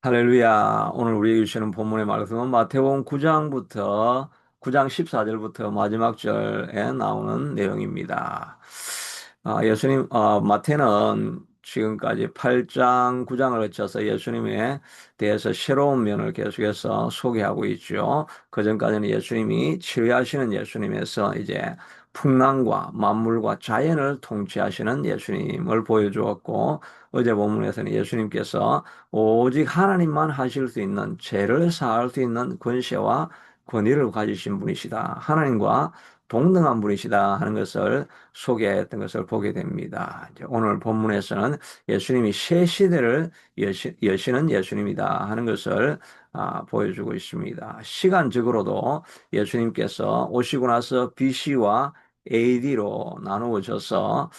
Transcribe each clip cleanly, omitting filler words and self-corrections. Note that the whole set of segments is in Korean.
할렐루야. 오늘 우리에게 주시는 본문의 말씀은 마태복음 9장부터 9장 14절부터 마지막 절에 나오는 내용입니다. 마태는 지금까지 8장, 9장을 거쳐서 예수님에 대해서 새로운 면을 계속해서 소개하고 있죠. 그전까지는 예수님이 치료하시는 예수님에서 이제 풍랑과 만물과 자연을 통치하시는 예수님을 보여주었고, 어제 본문에서는 예수님께서 오직 하나님만 하실 수 있는 죄를 사할 수 있는 권세와 권위를 가지신 분이시다. 하나님과 동등한 분이시다 하는 것을 소개했던 것을 보게 됩니다. 이제 오늘 본문에서는 예수님이 새 시대를 여시는 예수님이다 하는 것을 보여주고 있습니다. 시간적으로도 예수님께서 오시고 나서 BC와 AD로 나누어져서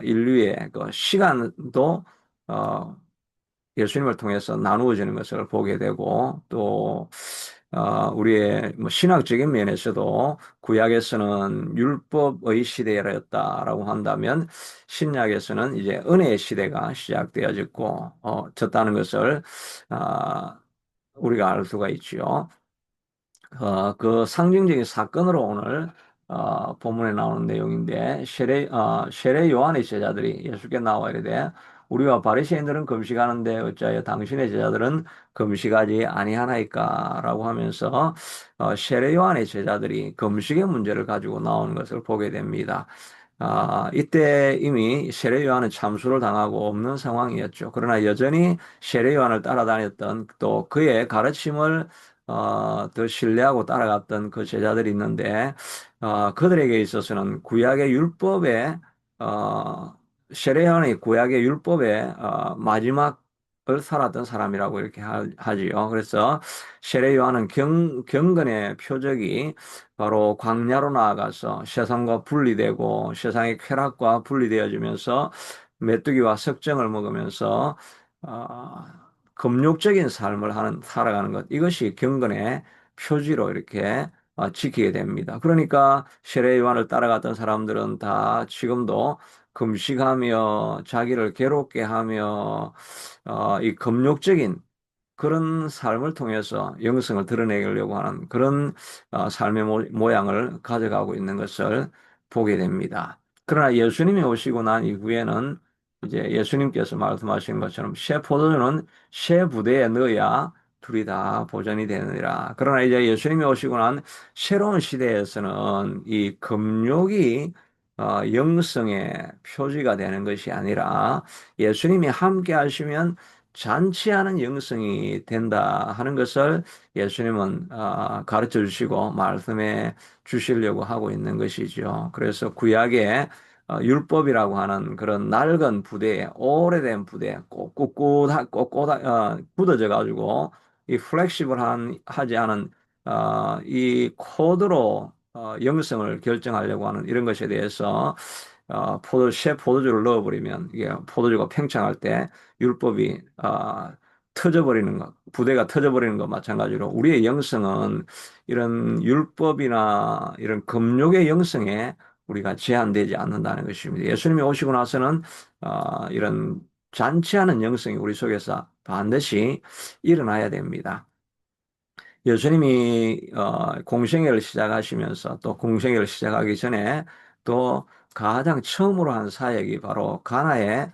인류의 그 시간도 어, 예수님을 통해서 나누어지는 것을 보게 되고 또 우리의 뭐 신학적인 면에서도 구약에서는 율법의 시대였다라고 한다면 신약에서는 이제 은혜의 시대가 시작되어졌고 졌다는 것을 아, 우리가 알 수가 있지요. 그 상징적인 사건으로 오늘 본문에 나오는 내용인데 세례 요한의 제자들이 예수께 나와 이르되 우리와 바리새인들은 금식하는데 어찌하여 당신의 제자들은 금식하지 아니하나이까라고 하면서 세례 요한의 제자들이 금식의 문제를 가지고 나오는 것을 보게 됩니다. 이때 이미 세례 요한은 참수를 당하고 없는 상황이었죠. 그러나 여전히 세례 요한을 따라다녔던 또 그의 가르침을 더 신뢰하고 따라갔던 그 제자들이 있는데, 그들에게 있어서는 구약의 율법에, 어, 세례요한이 구약의 율법의 마지막을 살았던 사람이라고 이렇게 하지요. 그래서 세례요한은 경건의 표적이 바로 광야로 나아가서 세상과 분리되고 세상의 쾌락과 분리되어지면서 메뚜기와 석정을 먹으면서 어, 금욕적인 삶을 살아가는 것, 이것이 경건의 표지로 이렇게 지키게 됩니다. 그러니까 세례 요한을 따라갔던 사람들은 다 지금도 금식하며 자기를 괴롭게 하며 이 금욕적인 그런 삶을 통해서 영성을 드러내려고 하는 그런 삶의 모양을 가져가고 있는 것을 보게 됩니다. 그러나 예수님이 오시고 난 이후에는 이제 예수님께서 말씀하신 것처럼 새 포도주는 새 부대에 넣어야 둘이 다 보존이 되느니라. 그러나 이제 예수님이 오시고 난 새로운 시대에서는 이 금욕이 영성의 표지가 되는 것이 아니라 예수님이 함께 하시면 잔치하는 영성이 된다 하는 것을 예수님은 가르쳐 주시고 말씀해 주시려고 하고 있는 것이죠. 그래서 구약의 율법이라고 하는 그런 낡은 부대에 오래된 부대 꼿꼿 굳어져 가지고 이 플렉시블한 하지 않은 이 코드로 영성을 결정하려고 하는 이런 것에 대해서 새 포도주를 넣어버리면 이게 포도주가 팽창할 때 율법이 터져버리는 것, 부대가 터져버리는 것 마찬가지로 우리의 영성은 이런 율법이나 이런 금욕의 영성에 우리가 제한되지 않는다는 것입니다. 예수님이 오시고 나서는 이런 잔치하는 영성이 우리 속에서 반드시 일어나야 됩니다. 예수님이 공생애를 시작하시면서 또 공생애를 시작하기 전에 또 가장 처음으로 한 사역이 바로 가나의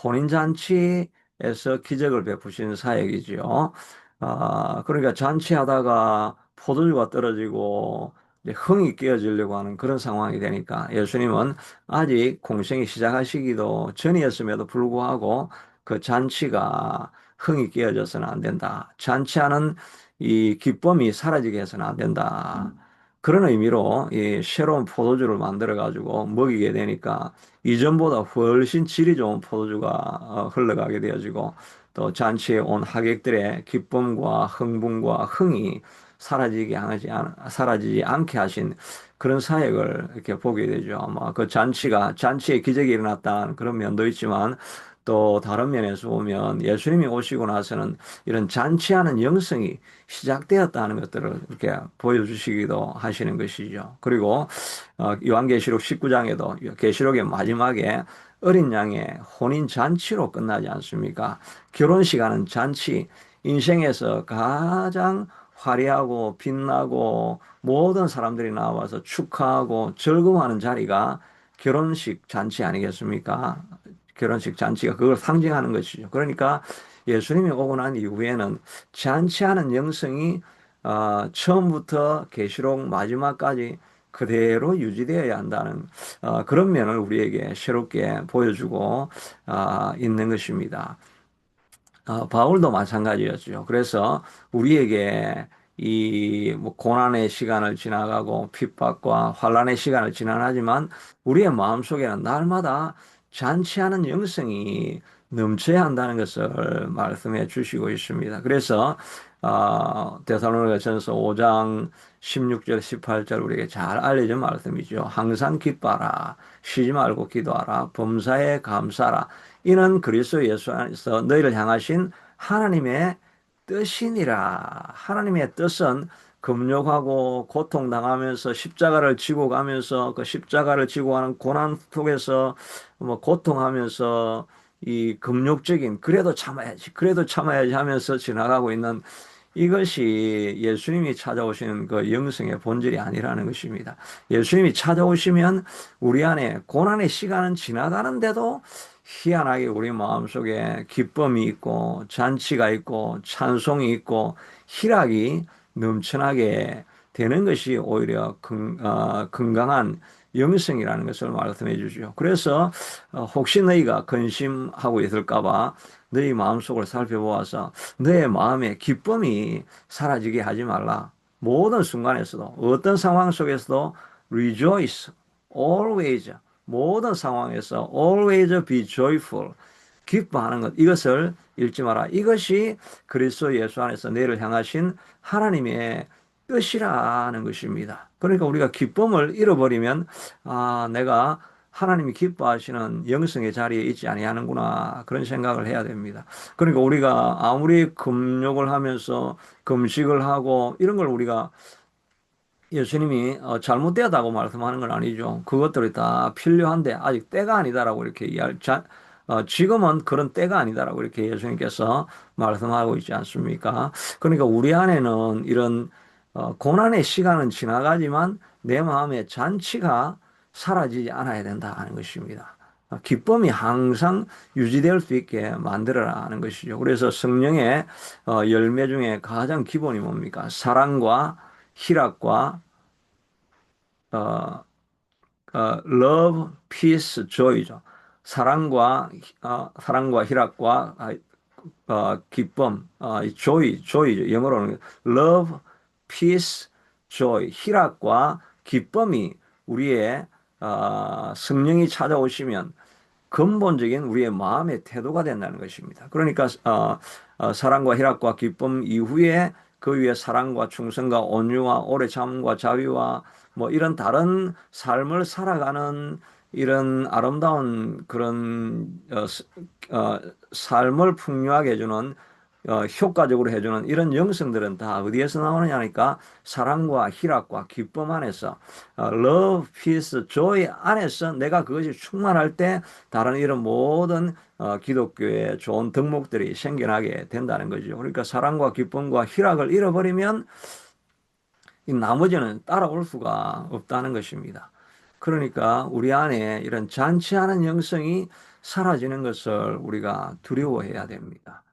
혼인잔치에서 기적을 베푸신 사역이지요. 그러니까 잔치하다가 포도주가 떨어지고 이제 흥이 깨어지려고 하는 그런 상황이 되니까 예수님은 아직 공생이 시작하시기도 전이었음에도 불구하고 그 잔치가 흥이 깨어져서는 안 된다. 잔치하는 이 기쁨이 사라지게 해서는 안 된다. 그런 의미로 이 새로운 포도주를 만들어 가지고 먹이게 되니까 이전보다 훨씬 질이 좋은 포도주가 흘러가게 되어지고 또 잔치에 온 하객들의 기쁨과 흥분과 흥이 사라지지 않게 하신 그런 사역을 이렇게 보게 되죠. 아마 그 잔치에 기적이 일어났다는 그런 면도 있지만 또 다른 면에서 보면 예수님이 오시고 나서는 이런 잔치하는 영성이 시작되었다는 것들을 이렇게 보여주시기도 하시는 것이죠. 그리고 요한계시록 19장에도 계시록의 마지막에 어린 양의 혼인 잔치로 끝나지 않습니까? 결혼식 하는 잔치, 인생에서 가장 화려하고 빛나고 모든 사람들이 나와서 축하하고 즐거워하는 자리가 결혼식 잔치 아니겠습니까? 결혼식 잔치가 그걸 상징하는 것이죠. 그러니까 예수님이 오고 난 이후에는 잔치하는 영성이 처음부터 계시록 마지막까지 그대로 유지되어야 한다는 그런 면을 우리에게 새롭게 보여주고 있는 것입니다. 바울도 마찬가지였죠. 그래서 우리에게 이뭐 고난의 시간을 지나가고 핍박과 환란의 시간을 지나가지만 우리의 마음속에는 날마다 잔치하는 영성이 넘쳐야 한다는 것을 말씀해 주시고 있습니다. 그래서 데살로니가전서 5장 16절 18절 우리에게 잘 알려진 말씀이죠. 항상 기뻐하라. 쉬지 말고 기도하라. 범사에 감사하라. 이는 그리스도 예수 안에서 너희를 향하신 하나님의 뜻이니라. 하나님의 뜻은 금욕하고 고통당하면서 십자가를 지고 가면서 그 십자가를 지고 가는 고난 속에서 뭐 고통하면서 이 금욕적인 그래도 참아야지 하면서 지나가고 있는 이것이 예수님이 찾아오시는 그 영성의 본질이 아니라는 것입니다. 예수님이 찾아오시면 우리 안에 고난의 시간은 지나가는데도 희한하게 우리 마음속에 기쁨이 있고 잔치가 있고 찬송이 있고 희락이 넘쳐나게 되는 것이 오히려 건강한 영성이라는 것을 말씀해 주죠. 그래서 혹시 너희가 근심하고 있을까봐 너희 마음속을 살펴보아서 너의 마음에 기쁨이 사라지게 하지 말라. 모든 순간에서도 어떤 상황 속에서도 rejoice, always 모든 상황에서 always be joyful 기뻐하는 것 이것을 잃지 마라. 이것이 그리스도 예수 안에서 너희를 향하신 하나님의 뜻이라는 것입니다. 그러니까 우리가 기쁨을 잃어버리면 내가 하나님이 기뻐하시는 영성의 자리에 있지 아니하는구나 그런 생각을 해야 됩니다. 그러니까 우리가 아무리 금욕을 하면서 금식을 하고 이런 걸 우리가 예수님이 잘못되었다고 말씀하는 건 아니죠. 그것들이 다 필요한데 아직 때가 아니다라고 이렇게 지금은 그런 때가 아니다라고 이렇게 예수님께서 말씀하고 있지 않습니까? 그러니까 우리 안에는 이런 고난의 시간은 지나가지만 내 마음의 잔치가 사라지지 않아야 된다는 것입니다. 기쁨이 항상 유지될 수 있게 만들어라는 것이죠. 그래서 성령의 열매 중에 가장 기본이 뭡니까? 사랑과 희락과 어, love, peace, joy죠. 사랑과 희락과 기쁨, joy죠. 영어로는 love, peace, joy. 희락과 기쁨이 우리의 성령이 찾아오시면 근본적인 우리의 마음의 태도가 된다는 것입니다. 그러니까 사랑과 희락과 기쁨 이후에 그 위에 사랑과 충성과 온유와 오래 참음과 자비와 뭐 이런 다른 삶을 살아가는 이런 아름다운 그런 삶을 풍요하게 해주는 효과적으로 해주는 이런 영성들은 다 어디에서 나오느냐 하니까 사랑과 희락과 기쁨 안에서 love, peace, joy 안에서 내가 그것이 충만할 때 다른 이런 모든 기독교의 좋은 덕목들이 생겨나게 된다는 거죠. 그러니까 사랑과 기쁨과 희락을 잃어버리면 이 나머지는 따라올 수가 없다는 것입니다. 그러니까 우리 안에 이런 잔치하는 영성이 사라지는 것을 우리가 두려워해야 됩니다.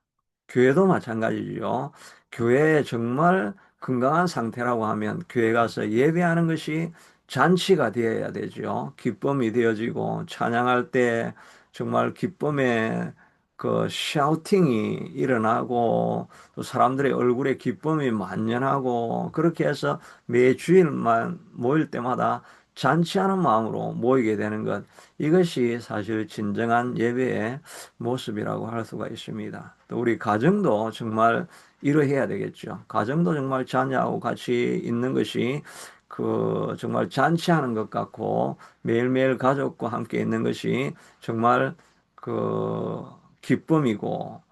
교회도 마찬가지죠. 교회에 정말 건강한 상태라고 하면 교회 가서 예배하는 것이 잔치가 되어야 되죠. 기쁨이 되어지고 찬양할 때 정말 기쁨의 그 샤우팅이 일어나고 또 사람들의 얼굴에 기쁨이 만연하고 그렇게 해서 매 주일만 모일 때마다 잔치하는 마음으로 모이게 되는 것 이것이 사실 진정한 예배의 모습이라고 할 수가 있습니다. 또 우리 가정도 정말 이러해야 되겠죠. 가정도 정말 자녀하고 같이 있는 것이 그 정말 잔치하는 것 같고 매일매일 가족과 함께 있는 것이 정말 그 기쁨이고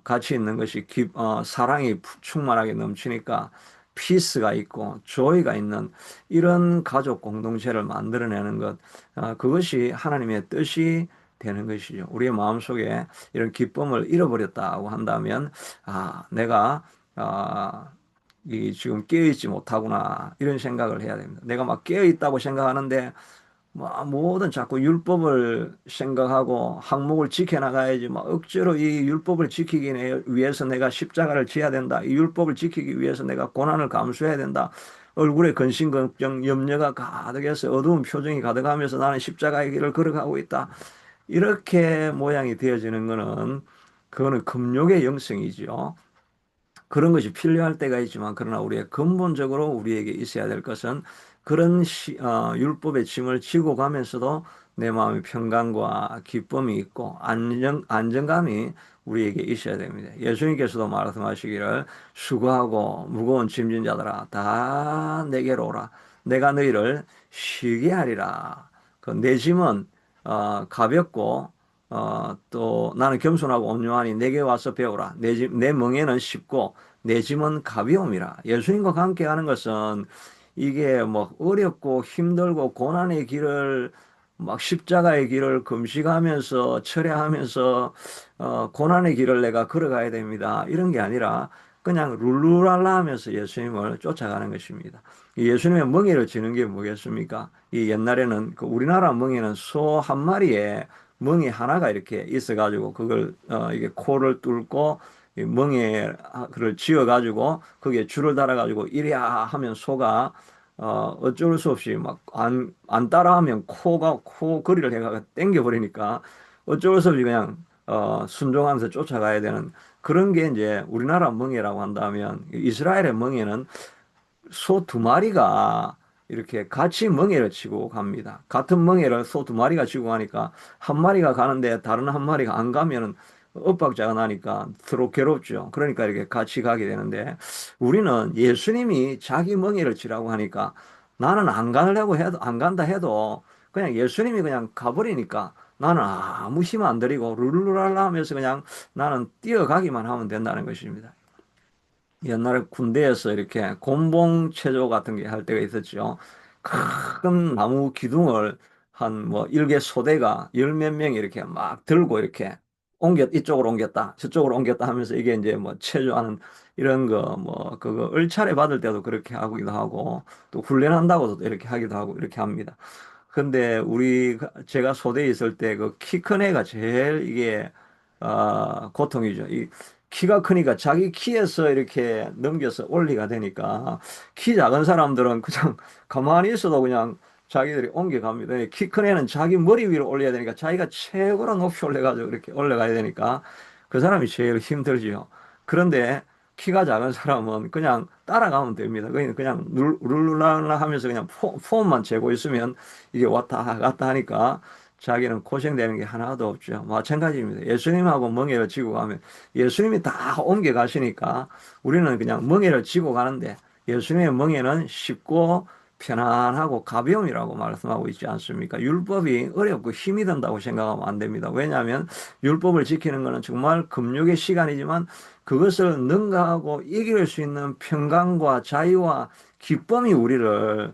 같이 있는 것이 사랑이 충만하게 넘치니까 피스가 있고 조이가 있는 이런 가족 공동체를 만들어내는 것 그것이 하나님의 뜻이 되는 것이죠. 우리의 마음속에 이런 기쁨을 잃어버렸다고 한다면, 내가, 아, 이 지금 깨어있지 못하구나. 이런 생각을 해야 됩니다. 내가 막 깨어있다고 생각하는데, 뭐 뭐든 자꾸 율법을 생각하고 항목을 지켜나가야지 막 억지로 이 율법을 지키기 위해서 내가 십자가를 지어야 된다. 이 율법을 지키기 위해서 내가 고난을 감수해야 된다. 얼굴에 근심 걱정 염려가 가득해서 어두운 표정이 가득하면서 나는 십자가의 길을 걸어가고 있다. 이렇게 모양이 되어지는 거는 그거는 금욕의 영성이지요. 그런 것이 필요할 때가 있지만 그러나 우리의 근본적으로 우리에게 있어야 될 것은 그런 율법의 짐을 지고 가면서도 내 마음의 평강과 기쁨이 있고 안정감이 우리에게 있어야 됩니다. 예수님께서도 말씀하시기를 수고하고 무거운 짐진 자들아 다 내게로 오라. 내가 너희를 쉬게 하리라. 그 내 짐은 가볍고 또 나는 겸손하고 온유하니 내게 와서 배우라. 내 멍에는 쉽고 내 짐은 가벼움이라. 예수님과 함께 하는 것은 이게 뭐 어렵고 힘들고 고난의 길을 막 십자가의 길을 금식하면서 철회하면서 고난의 길을 내가 걸어가야 됩니다. 이런 게 아니라 그냥 룰루랄라 하면서 예수님을 쫓아가는 것입니다. 이 예수님의 멍에를 지는 게 뭐겠습니까? 이 옛날에는 그 우리나라 멍에는 소 한 마리에 멍이 하나가 이렇게 있어가지고 그걸 이게 코를 뚫고 이 멍에를 지어가지고 거기에 줄을 달아가지고 이래야 하면 소가 어쩔 수 없이 막 안 따라하면 코 거리를 해가 땡겨버리니까 어쩔 수 없이 그냥 순종하면서 쫓아가야 되는 그런 게 이제 우리나라 멍에라고 한다면 이스라엘의 멍에는 소 두 마리가 이렇게 같이 멍에를 치고 갑니다. 같은 멍에를 소 두 마리가 치고 가니까 한 마리가 가는데 다른 한 마리가 안 가면은 엇박자가 나니까 서로 괴롭죠. 그러니까 이렇게 같이 가게 되는데 우리는 예수님이 자기 멍에를 치라고 하니까 나는 안 가려고 해도 안 간다 해도 그냥 예수님이 그냥 가버리니까 나는 아무 힘 안 들이고 룰루랄라 하면서 그냥 나는 뛰어가기만 하면 된다는 것입니다. 옛날에 군대에서 이렇게 곤봉 체조 같은 게 할 때가 있었죠. 큰 나무 기둥을 한 뭐 일개 소대가 열 몇 명이 이렇게 막 들고 이렇게 이쪽으로 옮겼다, 저쪽으로 옮겼다 하면서 이게 이제 뭐 체조하는 이런 거 뭐 그거 을차례 받을 때도 그렇게 하기도 하고 또 훈련한다고도 이렇게 하기도 하고 이렇게 합니다. 근데 제가 소대에 있을 때 그 키 큰 애가 제일 이게 고통이죠. 이 키가 크니까 자기 키에서 이렇게 넘겨서 올리가 되니까 키 작은 사람들은 그냥 가만히 있어도 그냥 자기들이 옮겨갑니다. 키 큰 애는 자기 머리 위로 올려야 되니까 자기가 최고로 높이 올려가지고 이렇게 올라가야 되니까 그 사람이 제일 힘들지요. 그런데 키가 작은 사람은 그냥 따라가면 됩니다. 그냥 룰루랄라 하면서 그냥 폼만 재고 있으면 이게 왔다 갔다 하니까 자기는 고생되는 게 하나도 없죠. 마찬가지입니다. 예수님하고 멍에를 지고 가면 예수님이 다 옮겨 가시니까 우리는 그냥 멍에를 지고 가는데 예수님의 멍에는 쉽고 편안하고 가벼움이라고 말씀하고 있지 않습니까? 율법이 어렵고 힘이 든다고 생각하면 안 됩니다. 왜냐하면 율법을 지키는 것은 정말 금욕의 시간이지만 그것을 능가하고 이길 수 있는 평강과 자유와 기쁨이 우리를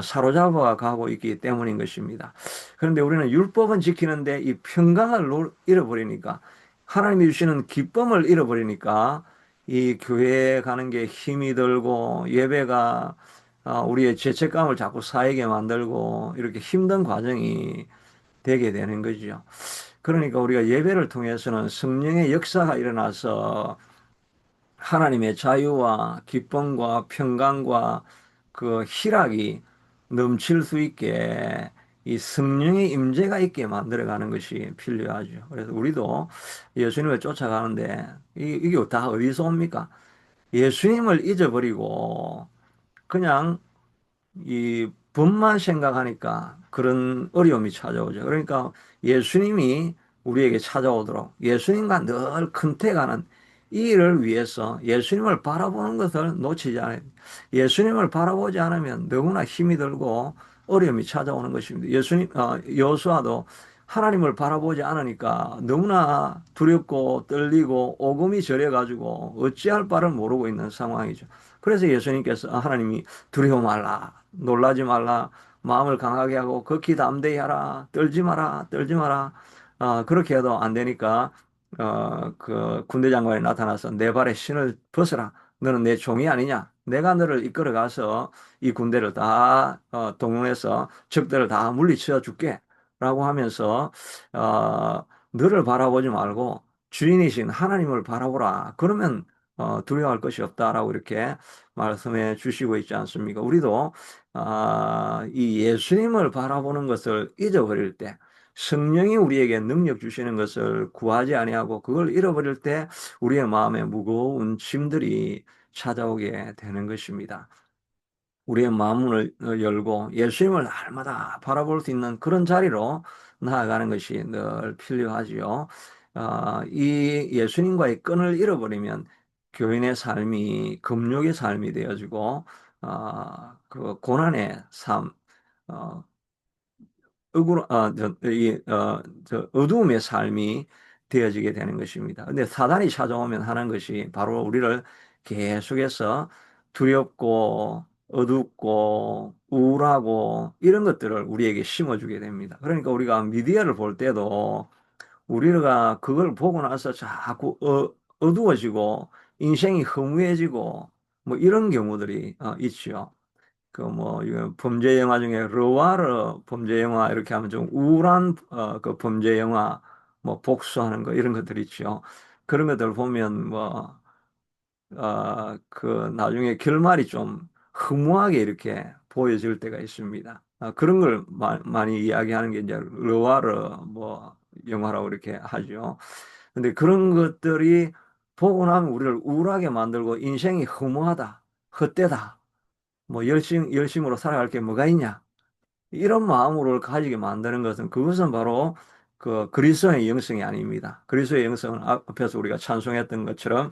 사로잡아 가고 있기 때문인 것입니다. 그런데 우리는 율법은 지키는데 이 평강을 잃어버리니까 하나님이 주시는 기쁨을 잃어버리니까 이 교회에 가는 게 힘이 들고 예배가 우리의 죄책감을 자꾸 쌓이게 만들고 이렇게 힘든 과정이 되게 되는 거죠. 그러니까 우리가 예배를 통해서는 성령의 역사가 일어나서 하나님의 자유와 기쁨과 평강과 그 희락이 넘칠 수 있게 이 성령의 임재가 있게 만들어가는 것이 필요하죠. 그래서 우리도 예수님을 쫓아가는데 이게 다 어디서 옵니까? 예수님을 잊어버리고 그냥 이 법만 생각하니까 그런 어려움이 찾아오죠. 그러니까 예수님이 우리에게 찾아오도록 예수님과 늘 컨택하는 이 일을 위해서 예수님을 바라보는 것을 놓치지 않아요. 예수님을 바라보지 않으면 너무나 힘이 들고 어려움이 찾아오는 것입니다. 여호수아도 하나님을 바라보지 않으니까 너무나 두렵고 떨리고 오금이 저려가지고 어찌할 바를 모르고 있는 상황이죠. 그래서 예수님께서 하나님이 두려워 말라, 놀라지 말라, 마음을 강하게 하고 극히 담대히 하라, 떨지 마라, 떨지 마라. 그렇게 해도 안 되니까, 그 군대 장관이 나타나서 내 발에 신을 벗어라. 너는 내 종이 아니냐? 내가 너를 이끌어 가서 이 군대를 다, 동원해서 적들을 다 물리쳐 줄게. 라고 하면서, 너를 바라보지 말고 주인이신 하나님을 바라보라. 그러면, 두려워할 것이 없다라고 이렇게 말씀해 주시고 있지 않습니까? 우리도, 이 예수님을 바라보는 것을 잊어버릴 때, 성령이 우리에게 능력 주시는 것을 구하지 아니하고 그걸 잃어버릴 때 우리의 마음에 무거운 짐들이 찾아오게 되는 것입니다. 우리의 마음을 열고 예수님을 날마다 바라볼 수 있는 그런 자리로 나아가는 것이 늘 필요하지요. 이 예수님과의 끈을 잃어버리면 교인의 삶이 금욕의 삶이 되어지고, 그 고난의 삶, 어, 저 어두움의 삶이 되어지게 되는 것입니다. 근데 사단이 찾아오면 하는 것이 바로 우리를 계속해서 두렵고 어둡고 우울하고 이런 것들을 우리에게 심어주게 됩니다. 그러니까 우리가 미디어를 볼 때도 우리가 그걸 보고 나서 자꾸 어두워지고 인생이 허무해지고 뭐 이런 경우들이 있죠. 그 뭐 이거 범죄 영화 중에 르와르 범죄 영화 이렇게 하면 좀 우울한 그 범죄 영화 뭐 복수하는 거 이런 것들 있죠. 그런 것들 보면 뭐 그 나중에 결말이 좀 허무하게 이렇게 보여질 때가 있습니다. 그런 걸 많이 이야기하는 게 이제 르와르 뭐 영화라고 이렇게 하죠. 근데 그런 것들이 보고 나면 우리를 우울하게 만들고 인생이 허무하다, 헛되다. 뭐 열심으로 살아갈 게 뭐가 있냐? 이런 마음으로 가지게 만드는 것은 그것은 바로 그 그리스도의 영성이 아닙니다. 그리스도의 영성은 앞에서 우리가 찬송했던 것처럼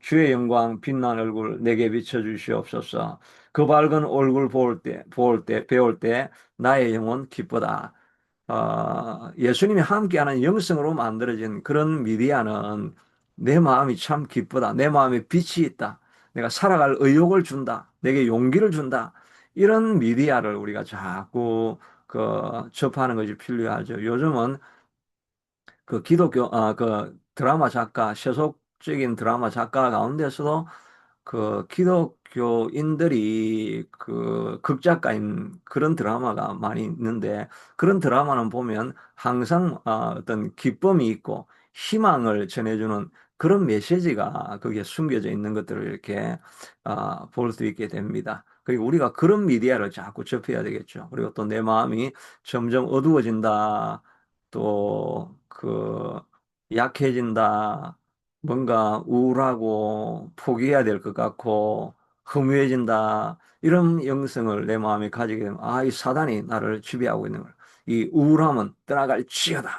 주의 영광 빛난 얼굴 내게 비춰 주시옵소서. 그 밝은 얼굴 배울 때 나의 영혼 기쁘다. 예수님이 함께하는 영성으로 만들어진 그런 미디어는 내 마음이 참 기쁘다. 내 마음에 빛이 있다. 내가 살아갈 의욕을 준다. 내게 용기를 준다. 이런 미디어를 우리가 자꾸 접하는 것이 필요하죠. 요즘은 그 드라마 작가, 세속적인 드라마 작가 가운데서도 그 기독교인들이 그 극작가인 그런 드라마가 많이 있는데 그런 드라마는 보면 항상 어떤 기쁨이 있고 희망을 전해주는 그런 메시지가 거기에 숨겨져 있는 것들을 이렇게 볼 수 있게 됩니다. 그리고 우리가 그런 미디어를 자꾸 접해야 되겠죠. 그리고 또 내 마음이 점점 어두워진다. 또 약해진다. 뭔가 우울하고 포기해야 될 것 같고 허무해진다. 이런 영성을 내 마음에 가지게 되면 이 사단이 나를 지배하고 있는 거야. 이 우울함은 떠나갈지어다.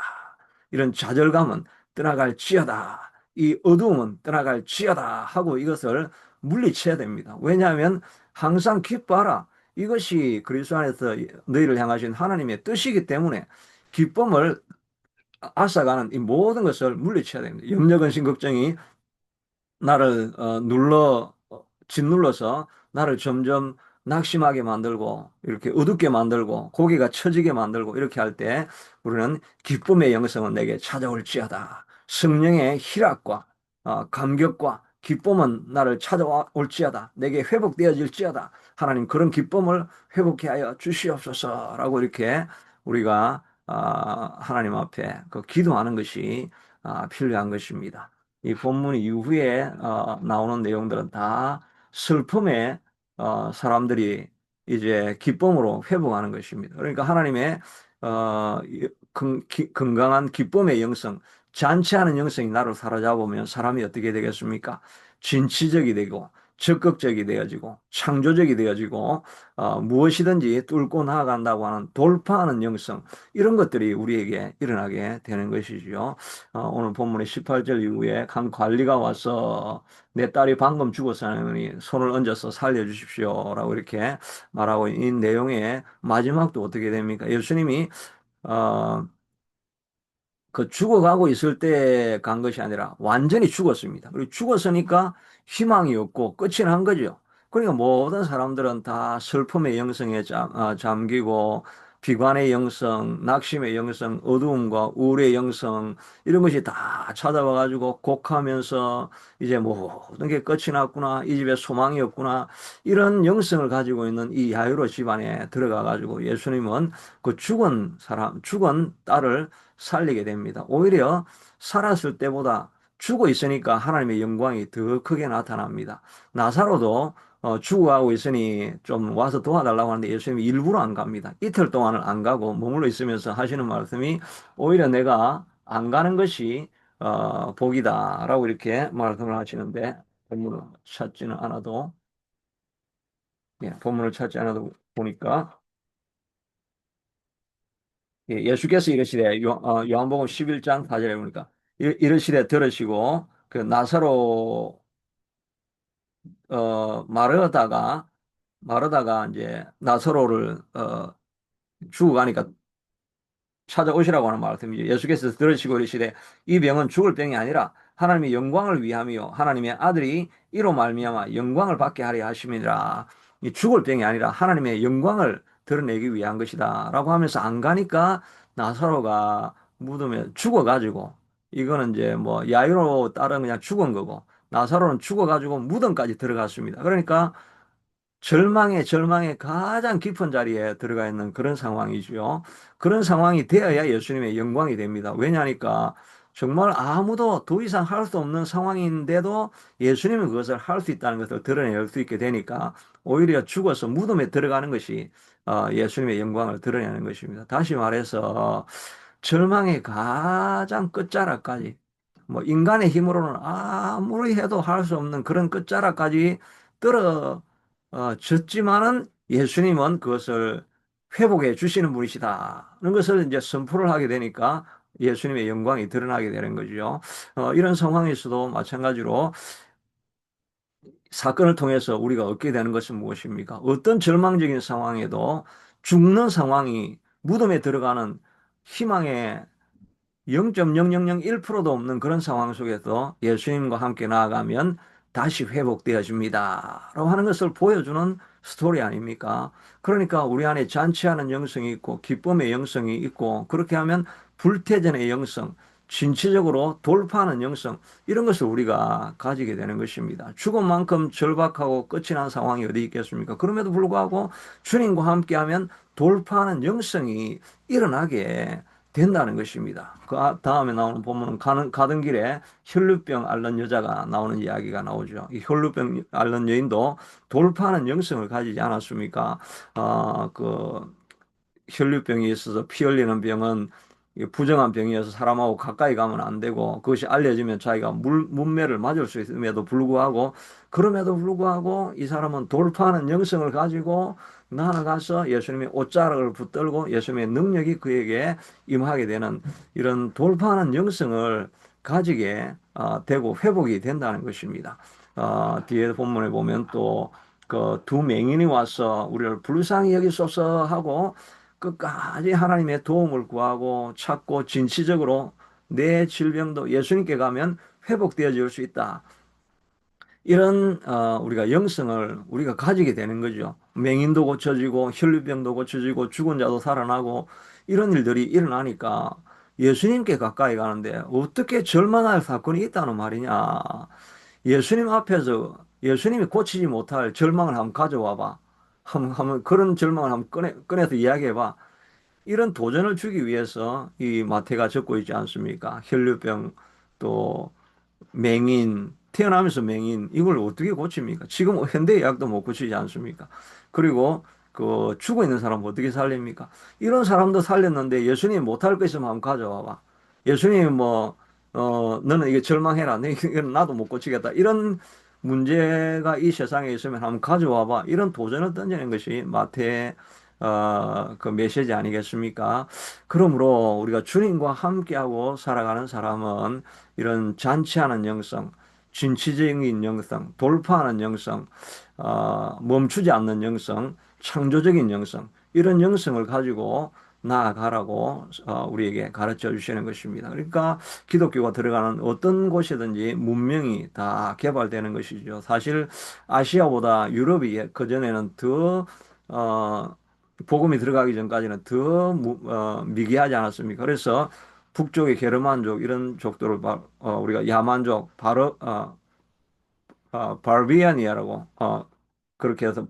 이런 좌절감은 떠나갈지어다. 이 어두움은 떠나갈지어다 하고 이것을 물리쳐야 됩니다. 왜냐하면 항상 기뻐하라. 이것이 그리스도 안에서 너희를 향하신 하나님의 뜻이기 때문에 기쁨을 앗아가는 이 모든 것을 물리쳐야 됩니다. 염려, 근심, 걱정이 나를 짓눌러서 나를 점점 낙심하게 만들고 이렇게 어둡게 만들고 고개가 처지게 만들고 이렇게 할 때 우리는 기쁨의 영성은 내게 찾아올지어다. 성령의 희락과 감격과 기쁨은 나를 찾아올지어다. 내게 회복되어질지어다. 하나님 그런 기쁨을 회복해 하여 주시옵소서라고 이렇게 우리가 하나님 앞에 그 기도하는 것이 필요한 것입니다. 이 본문 이후에 나오는 내용들은 다 슬픔에 사람들이 이제 기쁨으로 회복하는 것입니다. 그러니까 하나님의 건강한 기쁨의 영성, 잔치하는 영성이 나를 사로잡으면 사람이 어떻게 되겠습니까? 진취적이 되고 적극적이 되어지고 창조적이 되어지고 무엇이든지 뚫고 나아간다고 하는 돌파하는 영성 이런 것들이 우리에게 일어나게 되는 것이지요. 오늘 본문의 18절 이후에 한 관리가 와서 내 딸이 방금 죽었으니 손을 얹어서 살려주십시오라고 이렇게 말하고 이 내용의 마지막도 어떻게 됩니까? 예수님이 어, 그 죽어가고 있을 때 간 것이 아니라 완전히 죽었습니다. 그리고 죽었으니까 희망이 없고 끝이 난 거죠. 그러니까 모든 사람들은 다 슬픔의 영성에 잠기고 비관의 영성, 낙심의 영성, 어두움과 우울의 영성, 이런 것이 다 찾아와가지고 곡하면서 이제 모든 게 끝이 났구나, 이 집에 소망이 없구나, 이런 영성을 가지고 있는 이 야이로 집안에 들어가가지고 예수님은 그 죽은 사람, 죽은 딸을 살리게 됩니다. 오히려 살았을 때보다 죽어 있으니까 하나님의 영광이 더 크게 나타납니다. 나사로도 죽어가고 있으니 좀 와서 도와달라고 하는데 예수님이 일부러 안 갑니다. 이틀 동안을 안 가고 머물러 있으면서 하시는 말씀이 오히려 내가 안 가는 것이 복이다라고 이렇게 말씀을 하시는데 본문을 찾지는 않아도 본문을 찾지 않아도 보니까 예수께서 이르시되 요한복음 11장 4절에 보니까 이르시되 들으시고 그 나사로 마르다가 이제 나사로를 죽어가니까 찾아오시라고 하는 말씀이죠. 예수께서 들으시고 이르시되 이 병은 죽을 병이 아니라 하나님의 영광을 위함이요 하나님의 아들이 이로 말미암아 영광을 받게 하려 하심이니라. 이 죽을 병이 아니라 하나님의 영광을 드러내기 위한 것이다라고 하면서 안 가니까 나사로가 무덤에 죽어가지고 이거는 이제 뭐 야이로 딸은 그냥 죽은 거고 나사로는 죽어가지고 무덤까지 들어갔습니다. 그러니까 절망의 가장 깊은 자리에 들어가 있는 그런 상황이죠. 그런 상황이 되어야 예수님의 영광이 됩니다. 왜냐하니까 정말 아무도 더 이상 할 수 없는 상황인데도 예수님은 그것을 할 수 있다는 것을 드러낼 수 있게 되니까 오히려 죽어서 무덤에 들어가는 것이 예수님의 영광을 드러내는 것입니다. 다시 말해서 절망의 가장 끝자락까지 뭐 인간의 힘으로는 아무리 해도 할 수 없는 그런 끝자락까지 떨어 졌지만은 예수님은 그것을 회복해 주시는 분이시다는 것을 이제 선포를 하게 되니까 예수님의 영광이 드러나게 되는 거죠. 이런 상황에서도 마찬가지로 사건을 통해서 우리가 얻게 되는 것은 무엇입니까? 어떤 절망적인 상황에도 죽는 상황이 무덤에 들어가는 희망의 0.0001%도 없는 그런 상황 속에서 예수님과 함께 나아가면 다시 회복되어집니다. 라고 하는 것을 보여주는 스토리 아닙니까? 그러니까 우리 안에 잔치하는 영성이 있고 기쁨의 영성이 있고 그렇게 하면 불태전의 영성, 진취적으로 돌파하는 영성 이런 것을 우리가 가지게 되는 것입니다. 죽음만큼 절박하고 끝이 난 상황이 어디 있겠습니까? 그럼에도 불구하고 주님과 함께하면 돌파하는 영성이 일어나게 된다는 것입니다. 그 다음에 나오는 본문은 가던 길에 혈루병 앓는 여자가 나오는 이야기가 나오죠. 이 혈루병 앓는 여인도 돌파하는 영성을 가지지 않았습니까? 그 혈류병이 있어서 피 흘리는 병은 부정한 병이어서 사람하고 가까이 가면 안 되고 그것이 알려지면 자기가 문매를 맞을 수 있음에도 불구하고 그럼에도 불구하고 이 사람은 돌파하는 영성을 가지고 나아가서 예수님의 옷자락을 붙들고 예수님의 능력이 그에게 임하게 되는 이런 돌파하는 영성을 가지게 되고 회복이 된다는 것입니다. 뒤에 본문에 보면 또 그 두 맹인이 와서 우리를 불쌍히 여기소서 하고 끝까지 하나님의 도움을 구하고 찾고 진취적으로 내 질병도 예수님께 가면 회복되어질 수 있다. 이런 우리가 영성을 우리가 가지게 되는 거죠. 맹인도 고쳐지고 혈류병도 고쳐지고 죽은 자도 살아나고 이런 일들이 일어나니까 예수님께 가까이 가는데 어떻게 절망할 사건이 있다는 말이냐. 예수님 앞에서 예수님이 고치지 못할 절망을 한번 가져와 봐. 한번 그런 절망을 한번 꺼내서 이야기해 봐. 이런 도전을 주기 위해서 이 마태가 적고 있지 않습니까? 혈류병 또 맹인 태어나면서 맹인 이걸 어떻게 고칩니까? 지금 현대의학도 못 고치지 않습니까? 그리고 그 죽어 있는 사람 어떻게 살립니까? 이런 사람도 살렸는데 예수님이 못할 거 있으면 한번 가져와 봐. 예수님이 뭐 너는 이게 절망해라. 이건 나도 못 고치겠다. 이런 문제가 이 세상에 있으면 한번 가져와 봐. 이런 도전을 던지는 것이 마태의 그 메시지 아니겠습니까? 그러므로 우리가 주님과 함께하고 살아가는 사람은 이런 잔치하는 영성, 진취적인 영성, 돌파하는 영성, 멈추지 않는 영성, 창조적인 영성, 이런 영성을 가지고 나아가라고 우리에게 가르쳐 주시는 것입니다. 그러니까 기독교가 들어가는 어떤 곳이든지 문명이 다 개발되는 것이죠. 사실 아시아보다 유럽이 그전에는 더 복음이 들어가기 전까지는 더 미개하지 않았습니까? 그래서 북쪽의 게르만족 이런 족들을 우리가 야만족, 바르비아니아라고 그렇게 해서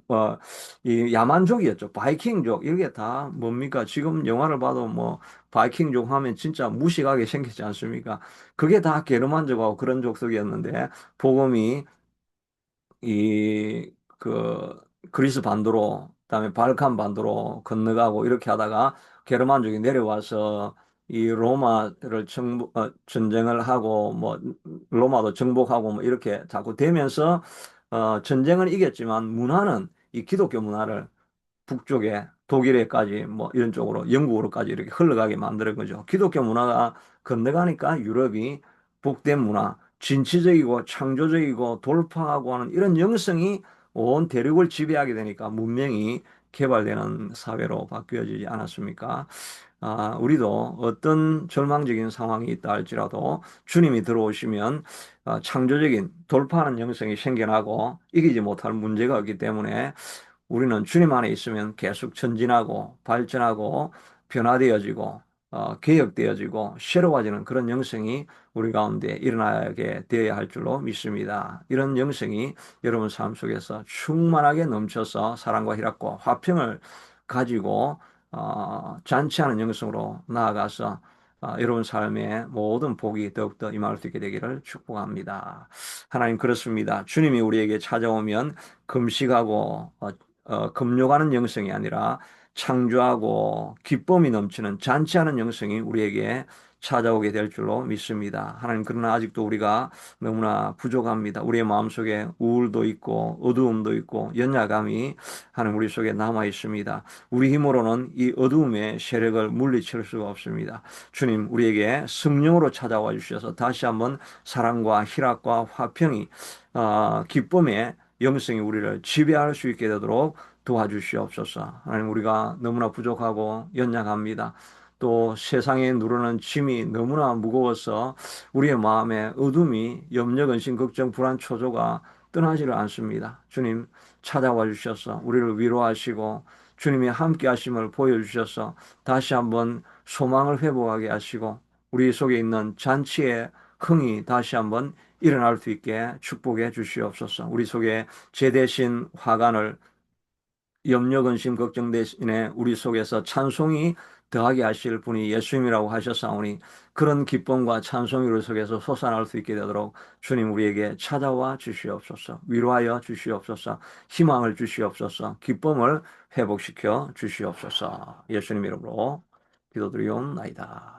이 야만족이었죠. 바이킹족 이게 다 뭡니까? 지금 영화를 봐도 뭐 바이킹족 하면 진짜 무식하게 생기지 않습니까? 그게 다 게르만족하고 그런 족속이었는데 복음이 이 그 그리스 반도로 그다음에 발칸 반도로 건너가고 이렇게 하다가 게르만족이 내려와서 이 로마를 전쟁을 하고 뭐 로마도 정복하고 뭐 이렇게 자꾸 되면서 전쟁은 이겼지만 문화는 이 기독교 문화를 북쪽에 독일에까지 뭐 이런 쪽으로 영국으로까지 이렇게 흘러가게 만드는 거죠. 기독교 문화가 건너가니까 유럽이 복된 문화, 진취적이고 창조적이고 돌파하고 하는 이런 영성이 온 대륙을 지배하게 되니까 문명이 개발되는 사회로 바뀌어지지 않았습니까? 우리도 어떤 절망적인 상황이 있다 할지라도 주님이 들어오시면 창조적인 돌파하는 영성이 생겨나고 이기지 못할 문제가 없기 때문에 우리는 주님 안에 있으면 계속 전진하고 발전하고 변화되어지고 개혁되어지고 새로워지는 그런 영성이 우리 가운데 일어나게 되어야 할 줄로 믿습니다. 이런 영성이 여러분 삶 속에서 충만하게 넘쳐서 사랑과 희락과 화평을 가지고 잔치하는 영성으로 나아가서 여러분 삶의 모든 복이 더욱더 임할 수 있게 되기를 축복합니다. 하나님 그렇습니다. 주님이 우리에게 찾아오면 금식하고 금욕하는 영성이 아니라 창조하고 기쁨이 넘치는 잔치하는 영성이 우리에게 찾아오게 될 줄로 믿습니다. 하나님, 그러나 아직도 우리가 너무나 부족합니다. 우리의 마음속에 우울도 있고 어두움도 있고 연약함이 하나님 우리 속에 남아 있습니다. 우리 힘으로는 이 어두움의 세력을 물리칠 수가 없습니다. 주님, 우리에게 성령으로 찾아와 주셔서 다시 한번 사랑과 희락과 화평이 기쁨의 영성이 우리를 지배할 수 있게 되도록 도와주시옵소서. 하나님, 우리가 너무나 부족하고 연약합니다. 또 세상에 누르는 짐이 너무나 무거워서 우리의 마음에 어둠이 염려, 근심, 걱정, 불안, 초조가 떠나지를 않습니다. 주님 찾아와 주셔서 우리를 위로하시고 주님이 함께 하심을 보여주셔서 다시 한번 소망을 회복하게 하시고 우리 속에 있는 잔치의 흥이 다시 한번 일어날 수 있게 축복해 주시옵소서. 우리 속에 제 대신 화관을 염려, 근심, 걱정 대신에 우리 속에서 찬송이 더하게 하실 분이 예수님이라고 하셨사오니 그런 기쁨과 찬송이 우리 속에서 솟아날 수 있게 되도록 주님 우리에게 찾아와 주시옵소서. 위로하여 주시옵소서. 희망을 주시옵소서. 기쁨을 회복시켜 주시옵소서. 예수님 이름으로 기도드리옵나이다.